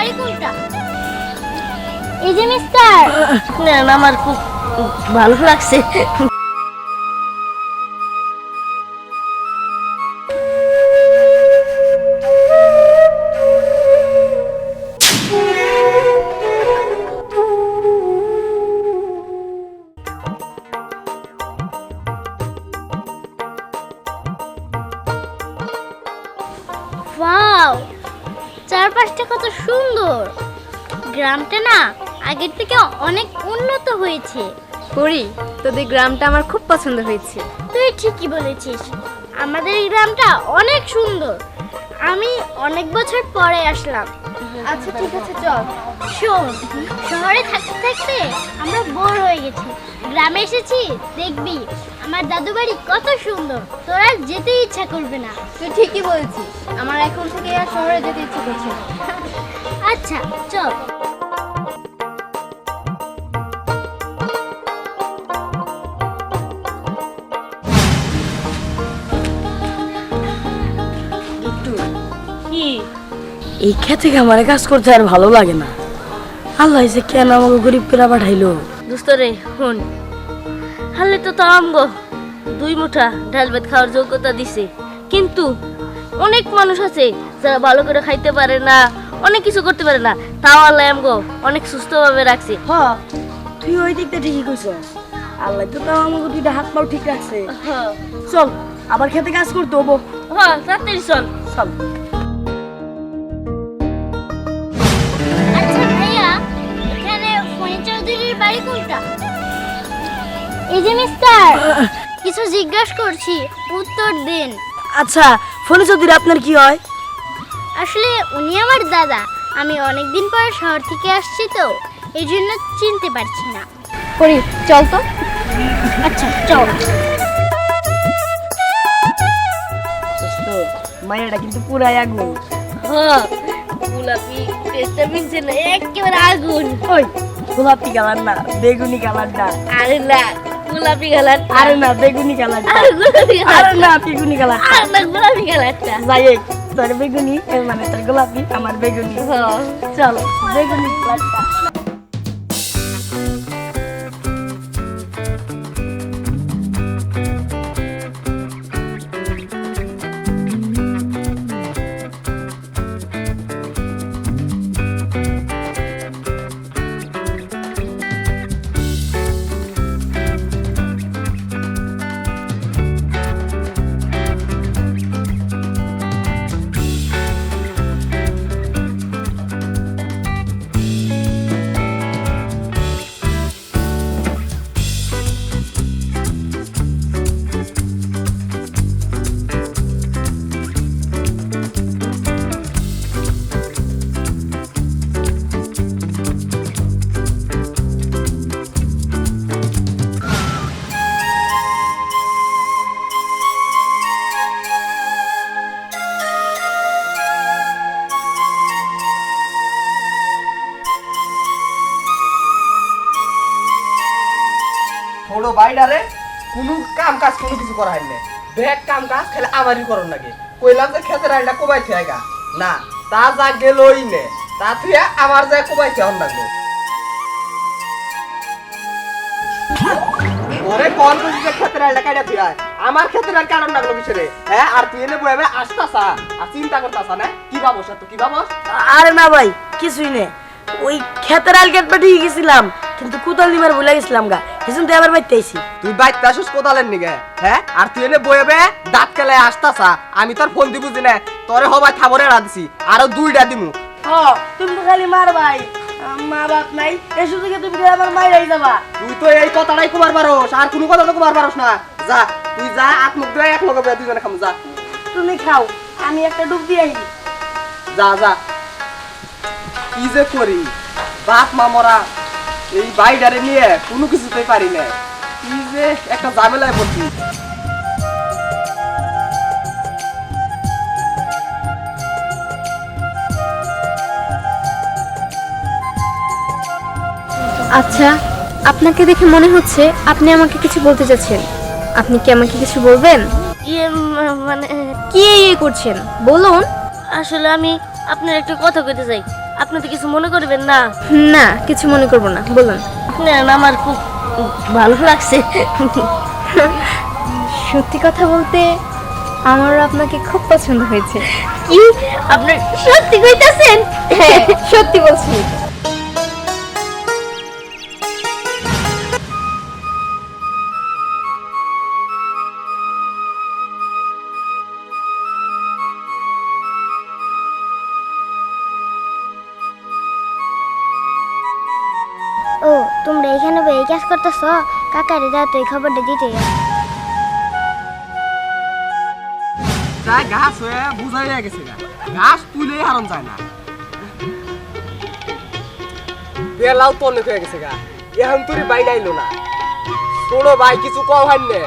বাড়ি কোনটা? এই যে মিস্টার। না আমার খুব ভালো লাগছে। ওয়াও, চারপাশটা কত সুন্দর। গ্রামটা না আগের থেকে অনেক উন্নত হয়েছে। পরি, তোদের গ্রামটা আমার খুব পছন্দ হয়েছে। তুই ঠিকই বলেছিস, আমাদের এই গ্রামটা অনেক সুন্দর। আমি অনেক বছর পরে আসলাম। আচ্ছা ঠিক আছে, চল। শোন, শহরে থাকতে থাকতে আমরা বোর হয়ে গেছি। গ্রামে এসেছি, দেখবি আমার দাদু বাড়ি কত সুন্দর, তোর আর যেতে ইচ্ছা করবে না। তুই ঠিকই বলছিস, আমার এখন থেকে আর শহরে যেতে ইচ্ছে করছে না। আচ্ছা চল। কি এই খেতে খামারে কাজ করতে আর ভালো লাগে না। আল্লাহ যে কেন আমাকে গরিব করে পাঠাইলো। দোস্তরে শুন, হালে তো আমগো 2 মুঠা ডাল ভাত খাওয়ার যোগ্যতা দিছে, কিন্তু অনেক মানুষ আছে যারা ভালো করে খাইতে পারে না, অনেক কিছু করতে পারে না, তাও আল্লাহ আমগো অনেক সুস্থভাবে রাখছে। হ্যাঁ, তুই ওই দিকটা ঠিকই কইছ। আল্লাহ তো তাও আমাকে 2টা হাত পাও ঠিক রাখছে। হ্যাঁ চল, আবার খেতে কাজ করতে হবো। হ্যাঁ, তাড়াতাড়ি চল। চল। আচ্ছা ভাইয়া, এখানে ফণি চৌধুরীর বাড়ি কোনটা? এই যে মিস্টার, কিছু জিজ্ঞাসা করছি, উত্তর দিন। আচ্ছা, ফোনে চৌধুরী আপনার কি হয়? আসলে উনি আমার দাদা। আমি অনেকদিন পর শহর থেকে আসছি তো, এই জন্য চিনতে পারছি না। পরি, চল তো। আচ্ছা চল। দোস্ত, মায়েরটা কিন্তু পুরাই আগুন। হ্যাঁ, গোলাপি টেস্টটা মিলছে না, একেবারে আগুন। ওই গোলাপি কালার না, বেগুনি কালারটা। আরে না, গোলাপি কালার। আরে না, বেগুনি কালারটা। আরে গোলাপি কালার। আরে না, বেগুনি কালারটা। আর না, গোলাপি কালারটা। যাই হোক, তোর বেগুনি মানে তোর গোলাপি, আমার বেগুনি। হ্যাঁ। চল, বেগুনি কালারটা। ছোট বাইডারে কোনো কাম কাজ কোনো কিছু করা হয় না। ব্যাগ কাম কাজ খালি আমারই করন লাগে। কইলাম যে খেতের আইডা কোবাই থেগা না, তা যা গেলই নে, তা তুই আমার যা কোবাই থেন লাগলো। ওরে কোন কইছিস যে খেতের আইডা কাইডা তুই আমার খেতের আর কারণ লাগলো বিছরে। হ্যাঁ, আর তুই এনে বইবে আসতাছা আর চিন্তা করতাছা না কি ভাবছ তুই, কি ভাবছ? আরে না ভাই, কিছুই নেই। ওই ক্ষেতের আল কেটে ঠিক গেছিলাম, কিন্তু কোদাল নিবার ভুলে গেছিলাম গা, সেজন্য তো আবার বাইতে আইছি। তুই বাইতে আসিস কোদালের নিগে? হ্যাঁ, আর তুই এনে বইবে দাঁত কেলায় আসতাছা। আমি তোর ফোন দি বুঝি না, তোরে হবাই থাবরে রাখছি, আরো 2টা দিমু। হ্যাঁ, তুমি তো খালি মার ভাই, মা বাপ নাই, এই সুযোগে তুমি আমার মাইরাই যাবা। তুই তো এই কথাটাই কুমার পারস, আর কোনো কথা তো কুমার পারস না। যা তুই যা, আত্মুখ দিয়ে এক লগে দুজনে খাম। যা তুমি খাও, আমি একটা ডুব দিয়ে আইনি। যা যা। কি যে করি, বাপ মা মরা, এই বাইডারে নিয়ে কোনো কিছুতেই পারি না। কি যে একটা ঝামেলায় পড়ছি। আচ্ছা, আপনাকে দেখে মনে হচ্ছে আপনি আমাকে কিছু বলতে চাচ্ছেন। আপনি কি আমাকে কিছু বলবেন? মানে কি করছেন বলুন। আসলে আমি আপনার একটা কথা কইতে চাই। আপনি তো কিছু মনে করবেন না? না, কিছু মনে করবো না, বলুন। না, আমার খুব ভালো লাগছে। সত্যি কথা বলতে আমারও আপনাকে খুব পছন্দ হয়েছে। কি আপনি সত্যি কইতাছেন? হ্যাঁ, সত্যি বলছি। ও তোমরা এখানে এই কাজ করতেছ, কাকারে যাও তো এই খবরটা দিতে। তাই ঘাস হয়ে বুঝাই গেছে গা, ঘাস তুলে হারন যায় না। বেলাও তো অনেক হয়ে গেছে গা, এখন তুই বাইরে আইলো না। ছোট ভাই কিছু কম হয় না,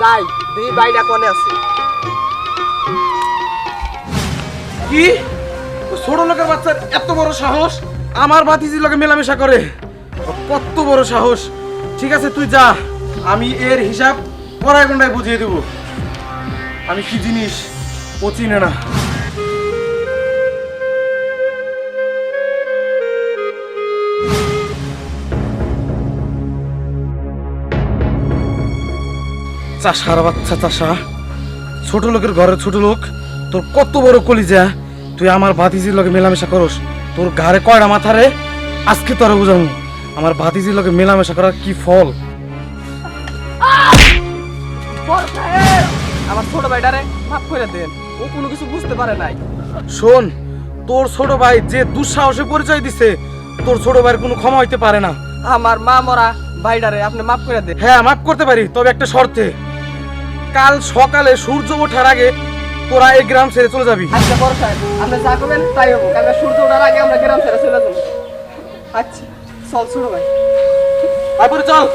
যাই দেখি বাইরা কনে আছে। কি ছোট লোকের বাচ্চার এত বড় সাহস আমার ভাতিজির লগে মেলামেশা করে? কত বড় সাহস! ঠিক আছে তুই যা, আমি এর হিসাব পড়ায় গন্ডায় বুঝিয়ে দেব আমি কি জিনিস ও চিনে না। চাষার বাচ্চা চাষা, ছোট লোকের ঘরের ছোট লোক, তোর কত বড় কলিজা! তুই আমার ভাতিজির লগে মেলামেশা করস, তোর ঘরে কয়টা মাথা রে? আজকে তোরা বুঝাবো আমার ভাতিজির লগে মেলামেশা করার কি ফল। আমার ছোট ভাইটারে মাফ করে দেন, ও কোনো কিছু বুঝতে পারে নাই। শোন, তোর ছোট ভাই যে দুঃসাহসে পরিচয় দিছে, তোর ছোট ভাইয়ের কোনো ক্ষমা হইতে পারে না। আমার মা মরা ভাইটারে আপনি মাফ করে দেন। হ্যাঁ, মাফ করতে পারি, তবে একটা শর্তে। কাল সকালে সূর্য ওঠার আগে তোরা এই গ্রাম ছেড়ে চলে যাবি। আচ্ছা বড় সাহেব, আপনি যা করবেন তাই হবো, কালকে সূর্য ওঠার আগে আমরা গ্রাম ছেড়ে চলে যাবো। আচ্ছা চল ছোট ভাই। তারপরে চল।